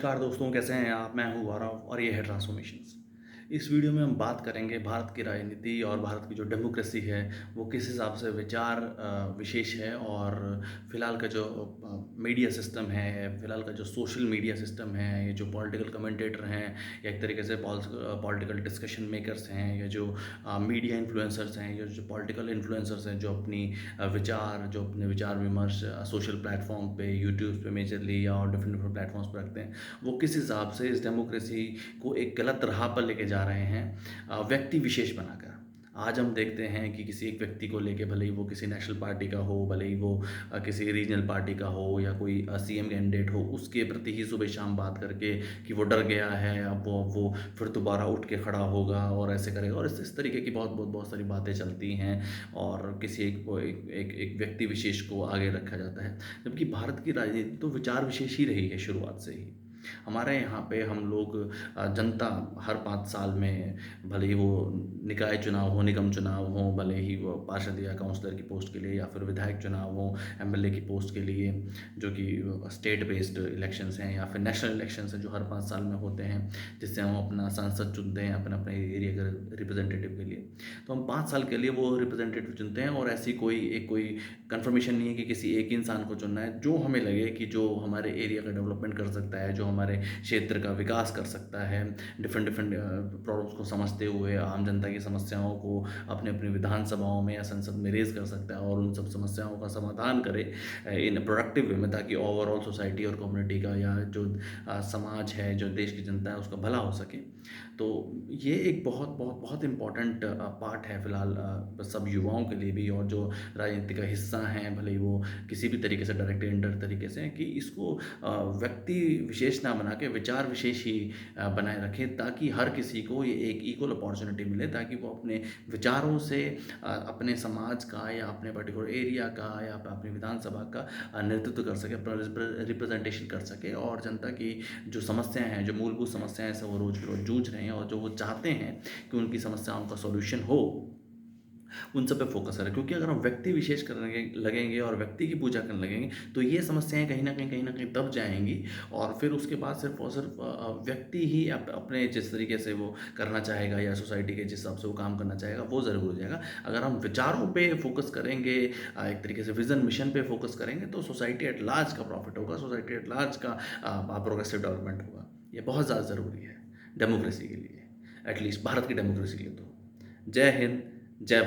नमस्कार दोस्तों, कैसे हैं आप? मैं हूँ गौरव और ये है ट्रांसफॉर्मेशंस। इस वीडियो में हम बात करेंगे भारत की राजनीति और भारत की जो डेमोक्रेसी है, वो किस हिसाब से विचार विशेष है। और फिलहाल का जो मीडिया सिस्टम है, फिलहाल का जो सोशल मीडिया सिस्टम है, ये जो पॉलिटिकल कमेंटेटर हैं या एक तरीके से पॉलिटिकल डिस्कशन मेकर्स हैं, या जो मीडिया इन्फ्लुएंसर्स हैं, या जो पॉलिटिकल इन्फ्लुएंसर्स हैं, जो अपने विचार विमर्श सोशल प्लेटफॉर्म पे, यूट्यूब पे मेजरली या और डिफरेंट डिफरेंट प्लेटफॉर्म्स पर रखते हैं, वो किस हिसाब से इस डेमोक्रेसी को एक गलत राह पर लेके जा रहे हैं, व्यक्ति विशेष बनाकर। आज हम देखते हैं कि किसी एक व्यक्ति को लेके, भले ही वो किसी नेशनल पार्टी का हो, भले ही वो किसी रीजनल पार्टी का हो, या कोई सीएम कैंडिडेट हो, उसके प्रति ही सुबह शाम बात करके कि वो डर गया है, अब वो फिर दोबारा उठ के खड़ा होगा और ऐसे करेगा, और इस तरीके की बहुत सारी बातें चलती हैं। और किसी एक व्यक्ति विशेष को आगे रखा जाता है, जबकि भारत की राजनीति तो विचार विशेष ही रही है शुरुआत से ही। हमारे यहाँ पे हम लोग जनता हर 5 साल में, भले ही वो निकाय चुनाव हो, निगम चुनाव हो, भले ही वो पार्षद या काउंसलर की पोस्ट के लिए, या फिर विधायक चुनाव हो एमएलए की पोस्ट के लिए, जो कि स्टेट बेस्ड इलेक्शंस हैं, या फिर नेशनल इलेक्शंस हैं जो हर 5 साल में होते हैं, जिससे हम अपना सांसद चुनते हैं अपने अपने एरिया के रिप्रेजेंटेटिव के लिए। तो हम 5 साल के लिए वो रिप्रेजेंटेटिव चुनते हैं, और ऐसी कोई कंफर्मेशन नहीं है कि किसी एक इंसान को चुनना है, जो हमें लगे कि जो हमारे एरिया का डेवलपमेंट कर सकता है, जो हमारे क्षेत्र का विकास कर सकता है, डिफरेंट डिफरेंट प्रॉब्लम्स को समझते हुए आम जनता की समस्याओं को अपने अपनी विधानसभाओं में या संसद में रेज कर सकता है, और उन सब समस्याओं का समाधान करे इन प्रोडक्टिव वे में, ताकि ओवरऑल सोसाइटी और कम्युनिटी का, या जो समाज है, जो देश की जनता है, उसका भला हो सके। तो ये एक बहुत बहुत बहुत इम्पॉर्टेंट पार्ट है फिलहाल सब युवाओं के लिए भी, और जो राजनीति का हिस्सा हैं, भले ही वो किसी भी तरीके से डायरेक्ट इंडर तरीके से, कि इसको व्यक्ति विशेष ना बना के विचार विशेष ही बनाए रखें, ताकि हर किसी को ये एक इक्वल अपॉर्चुनिटी मिले, ताकि वो अपने विचारों से अपने समाज का, या अपने पर्टिकुलर एरिया का, या अपनी विधानसभा का नेतृत्व कर सके, अपना रिप्रेजेंटेशन कर सके, और जनता की जो समस्याएं हैं, जो मूलभूत समस्याएं हैं, वो रोज रोज जूझ रहे हैं, और जो वो चाहते हैं कि उनकी समस्याओं का सॉल्यूशन हो, उन सब पे फोकस करें। क्योंकि अगर हम व्यक्ति विशेष करने लगेंगे और व्यक्ति की पूजा करने लगेंगे, तो ये समस्याएं कहीं ना कहीं दब जाएंगी, और फिर उसके बाद सिर्फ और सिर्फ व्यक्ति ही अपने जिस तरीके से वो करना चाहेगा, या सोसाइटी के जिस हिसाब से वो काम करना चाहेगा, वो ज़रूर हो जाएगा। अगर हम विचारों पे फोकस करेंगे, एक तरीके से विजन मिशन पे फोकस करेंगे, तो सोसाइटी एट लार्ज का प्रॉफिट होगा, सोसाइटी एट लार्ज का प्रोग्रेसिव डेवलपमेंट होगा। ये बहुत ज़्यादा ज़रूरी है डेमोक्रेसी के लिए, एटलीस्ट भारत की डेमोक्रेसी के लिए। तो जय हिंद, जय